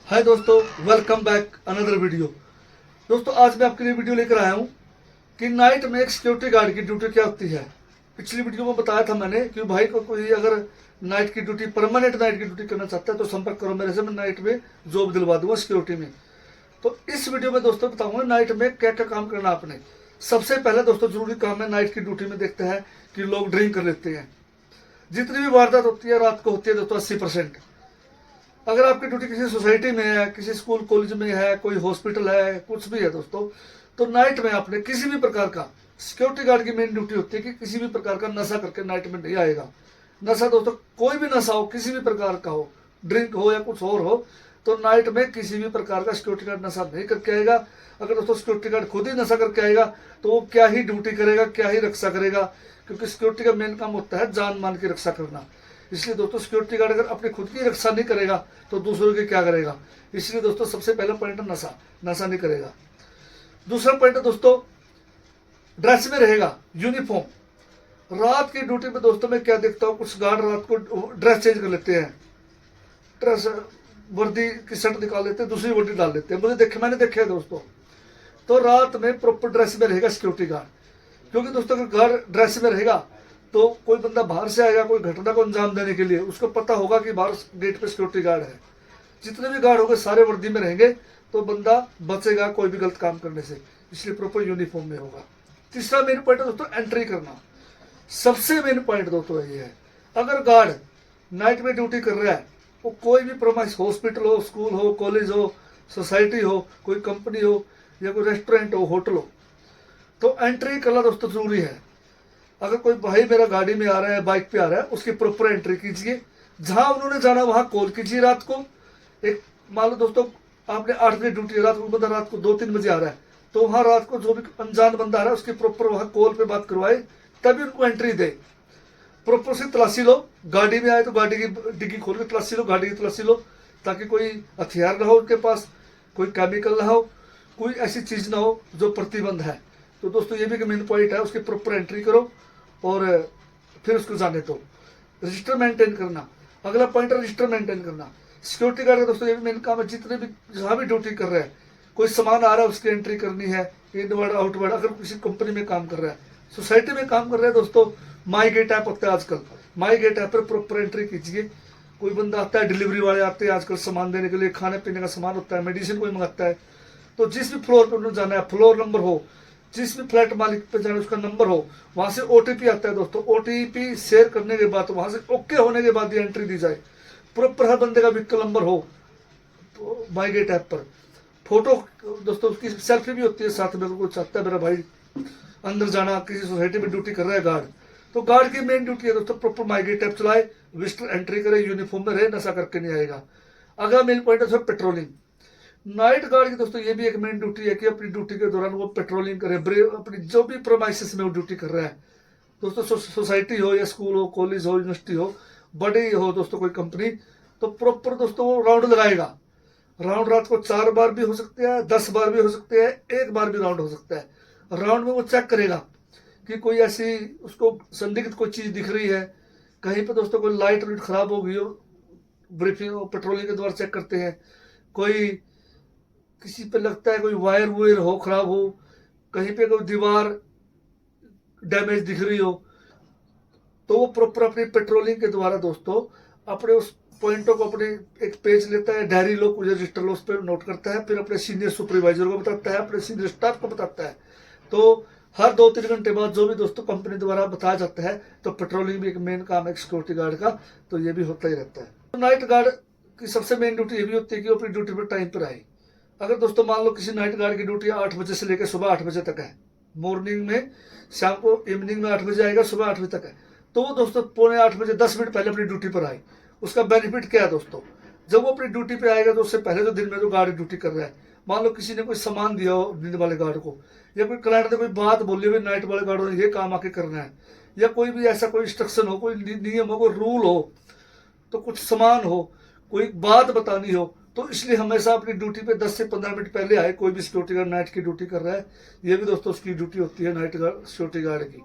हाय दोस्तों, welcome back another video. दोस्तों आज मैं आपके लिए वीडियो लेकर आया हूँ कि नाइट में एक सिक्योरिटी गार्ड की ड्यूटी क्या होती है। पिछली वीडियो में बताया था मैंने कि भाई को कोई अगर नाइट की ड्यूटी, परमानेंट नाइट की ड्यूटी करना चाहता है तो संपर्क करो मेरे से, मैं नाइट में जॉब दिलवा दूंगा सिक्योरिटी में। तो इस वीडियो में दोस्तों बताऊंगा नाइट में क्या क्या काम करना आपने। सबसे पहले दोस्तों जरूरी काम है नाइट की ड्यूटी में, देखते हैं कि लोग ड्रिंक कर लेते हैं। जितनी भी वारदात होती है रात को होती है दोस्तों 80%। अगर आपकी ड्यूटी किसी सोसाइटी में है, किसी स्कूल कॉलेज में है, कोई हॉस्पिटल है, कुछ भी है दोस्तों, तो नाइट में आपने किसी भी प्रकार का, सिक्योरिटी गार्ड की मेन ड्यूटी होती है कि किसी भी प्रकार का नशा करके नाइट में नहीं आएगा। नशा दोस्तों कोई भी नशा हो, किसी भी प्रकार का हो, ड्रिंक हो या कुछ और हो, तो नाइट में किसी भी प्रकार का सिक्योरिटी गार्ड नशा नहीं करके आएगा। अगर दोस्तों सिक्योरिटी गार्ड खुद ही नशा करके आएगा तो वो क्या ही ड्यूटी करेगा, क्या ही रक्षा करेगा, क्योंकि सिक्योरिटी का मेन काम होता है जान मान की रक्षा करना। इसलिए दोस्तों सिक्योरिटी गार्ड अगर अपनी खुद की रक्षा नहीं करेगा तो दूसरों की क्या करेगा। इसलिए दोस्तों सबसे पहला पॉइंट है नशा नहीं करेगा। दूसरा पॉइंट है दोस्तों ड्रेस में रहेगा, यूनिफॉर्म। रात की ड्यूटी में दोस्तों मैं क्या देखता हूँ, कुछ गार्ड रात को ड्रेस चेंज कर लेते हैं, ड्रेस वर्दी की शर्ट निकाल लेते हैं, दूसरी वर्दी डाल लेते हैं। मैंने देखे है दोस्तों। तो रात में प्रॉपर ड्रेस में रहेगा सिक्योरिटी गार्ड, क्योंकि दोस्तों अगर गार्ड ड्रेस में रहेगा तो कोई बंदा बाहर से आएगा कोई घटना को अंजाम देने के लिए, उसको पता होगा कि बाहर गेट पे सिक्योरिटी गार्ड है। जितने भी गार्ड होंगे सारे वर्दी में रहेंगे तो बंदा बचेगा कोई भी गलत काम करने से, इसलिए प्रॉपर यूनिफॉर्म में होगा। तीसरा मेन पॉइंट है दोस्तों एंट्री करना। सबसे मेन पॉइंट दोस्तों ये है, अगर गार्ड नाइट में ड्यूटी कर रहा है, वो कोई भी प्रोमाइस, हॉस्पिटल हो, स्कूल हो, कॉलेज हो, सोसाइटी हो, कोई कंपनी हो या कोई रेस्टोरेंट हो, होटल हो, तो एंट्री करना दोस्तों जरूरी है। अगर कोई भाई मेरा गाड़ी में आ रहा है, बाइक पे आ रहा है, उसकी प्रॉपर एंट्री कीजिए। जहां उन्होंने जाना वहां कॉल कीजिए रात को। एक मान लो दोस्तों आपने 8 बजे ड्यूटी है, रात को बंदा रात को 2-3 बजे आ रहा है, तो वहां रात को जो भी अनजान बंदा आ रहा है उसकी प्रॉपर वहां कॉल पे बात करवाए, तभी उनको एंट्री दे। प्रॉपर से तलाशी लो, गाड़ी में आए तो गाड़ी की डिग्गी खोल के तलाशी लो, गाड़ी की तलाशी लो, ताकि कोई हथियार ना हो उनके पास, कोई केमिकल ना हो, कोई ऐसी चीज ना हो जो प्रतिबंध है। तो दोस्तों ये भी मेन पॉइंट है, उसकी प्रॉपर एंट्री करो और फिर उसको जाने दो। रजिस्टर मेंटेन करना, अगला पॉइंट है रजिस्टर मेंटेन करना। सिक्योरिटी गार्ड का दोस्तों ये भी मेन काम है, जितने भी जहां भी ड्यूटी कर रहे हैं, कोई सामान आ रहा है उसकी एंट्री करनी है, इनवर्ड आउटवर्ड। अगर किसी कंपनी में काम कर रहा है, सोसाइटी में काम कर रहे हैं दोस्तों, माई गेट ऐप होता है आजकल, माई गेट ऐप पर प्रॉपर एंट्री कीजिए। कोई बंदा आता है, डिलीवरी वाले आते हैं आजकल सामान देने के लिए, खाने पीने का सामान होता है, मेडिसिन कोई मंगाता है, तो जिस भी फ्लोर पर उन्होंने जाना है, फ्लोर नंबर हो, जिस भी फ्लैट मालिक पे जाना उसका नंबर हो, वहां से ओटीपी आता है दोस्तों, ओटीपी शेयर करने के बाद वहां से ओके होने के बाद ये एंट्री दी जाए। प्रॉपर हर बंदे का व्हीकल नंबर हो तो माई गेट ऐप पर फोटो दोस्तों, उसकी सेल्फी भी होती है साथ में। कोई चाहता है मेरा भाई अंदर जाना, किसी सोसाइटी में ड्यूटी कर रहा है गार्ड, तो गार्ड की मेन ड्यूटी है दोस्तों प्रॉपर माई गेट ऐप चलाए, विजिटर एंट्री करे, यूनिफॉर्म में रहे, नशा करके नहीं आएगा। अगला मेन पॉइंट है पेट्रोलिंग। नाइट गार्ड की दोस्तों ये भी एक मेन ड्यूटी है कि अपनी ड्यूटी के दौरान वो पेट्रोलिंग करे, अपनी जो भी प्रोमाइसिस में वो ड्यूटी कर रहा है दोस्तों, सोसाइटी हो या स्कूल हो, कॉलेज हो, यूनिवर्सिटी हो, बड़ी हो दोस्तों कोई कंपनी, तो प्रॉपर दोस्तों वो राउंड लगाएगा। राउंड रात को 4 बार भी हो सकते हैं, 10 बार भी हो सकते हैं, 1 बार भी राउंड हो सकता है। राउंड में वो चेक करेगा कि कोई ऐसी उसको संदिग्ध कोई चीज दिख रही है, कहीं पे दोस्तों कोई लाइट वाइट खराब हो गई हो, ब्रीफिंग पेट्रोलिंग के द्वारा चेक करते हैं। कोई किसी पे लगता है कोई वायर वुयर हो खराब हो, कहीं पे कोई दीवार डैमेज दिख रही हो, तो वो प्रॉपर अपनी पेट्रोलिंग के द्वारा दोस्तों अपने उस पॉइंटों को, अपने एक पेज लेता है, डायरी लो, कुछ रजिस्टर लो, उस पर नोट करता है, फिर अपने सीनियर सुपरवाइजर को बताता है, अपने सीनियर स्टाफ को बताता है। तो हर 2-3 घंटे बाद जो भी दोस्तों कंपनी द्वारा बताया जाता है, तो पेट्रोलिंग भी एक मेन काम है सिक्योरिटी गार्ड का, तो ये भी होता ही रहता है। नाइट गार्ड की सबसे मेन ड्यूटी ये भी होती है कि वो अपनी ड्यूटी पर टाइम पर आए। अगर दोस्तों मान लो किसी नाइट गार्ड की ड्यूटी 8 बजे से लेकर सुबह 8 बजे तक है, मॉर्निंग में, शाम को इवनिंग में 8 बजे आएगा, सुबह 8 बजे तक है, तो वो दोस्तों 7:45 बजे 10 मिनट पहले अपनी ड्यूटी पर आए। उसका बेनिफिट क्या है दोस्तों, जब वो अपनी ड्यूटी पे आएगा तो उससे पहले जो दिन में जो गार्ड ड्यूटी कर रहा है, मान लो किसी ने कोई सामान दिया हो दिन वाले गार्ड को, या कोई क्लाइंट ने कोई बात बोली हो नाइट वाले गार्ड ने ये काम आके करना है, या कोई भी ऐसा कोई इंस्ट्रक्शन हो, कोई नियम हो, कोई रूल हो, तो कुछ सामान हो, कोई बात बतानी हो, तो इसलिए हमेशा अपनी ड्यूटी पे 10 से 15 मिनट पहले आए। कोई भी सिक्योरिटी गार्ड नाइट की ड्यूटी कर रहा है, ये भी दोस्तों उसकी ड्यूटी होती है नाइट गार्ड, सिक्योरिटी गार्ड की।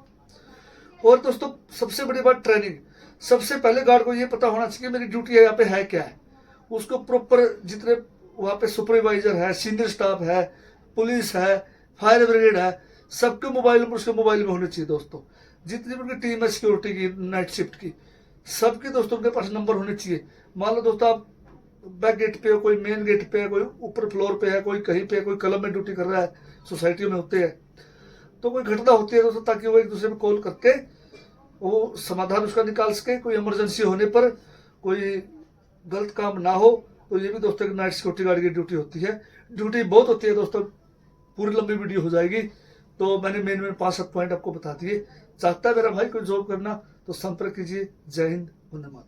और दोस्तों सबसे बड़ी बात ट्रेनिंग। सबसे पहले गार्ड को ये पता होना चाहिए मेरी ड्यूटी है यहाँ पे है क्या है। उसको प्रॉपर जितने वहाँ पे सुपरवाइजर है, सीनियर स्टाफ है, पुलिस है, फायर ब्रिगेड है, सबके मोबाइल नंबर उसके मोबाइल में होने चाहिए दोस्तों। जितनी भी उनकी टीम है सिक्योरिटी की, नाइट शिफ्ट की, सबके दोस्तों उनके पास नंबर होने चाहिए। मान लो दोस्तों आप बैक गेट पे हो, कोई मेन गेट पे है, कोई ऊपर फ्लोर पे है, कोई कहीं पे, कोई क्लब में ड्यूटी कर रहा है, सोसाइटियों में होते हैं, तो कोई घटना होती है दोस्तों, ताकि वो एक दूसरे में कॉल करके वो समाधान उसका निकाल सके। कोई इमरजेंसी होने पर कोई गलत काम ना हो, तो ये भी दोस्तों एक नाइट सिक्योरिटी गार्ड की ड्यूटी होती है। ड्यूटी बहुत होती है दोस्तों, पूरी लंबी वीडियो हो जाएगी, तो मैंने मेन 5-7 पॉइंट आपको बता दिए। चाहता है मेरा भाई कोई जॉब करना तो संपर्क कीजिए। जय हिंद, वंदे मातरम।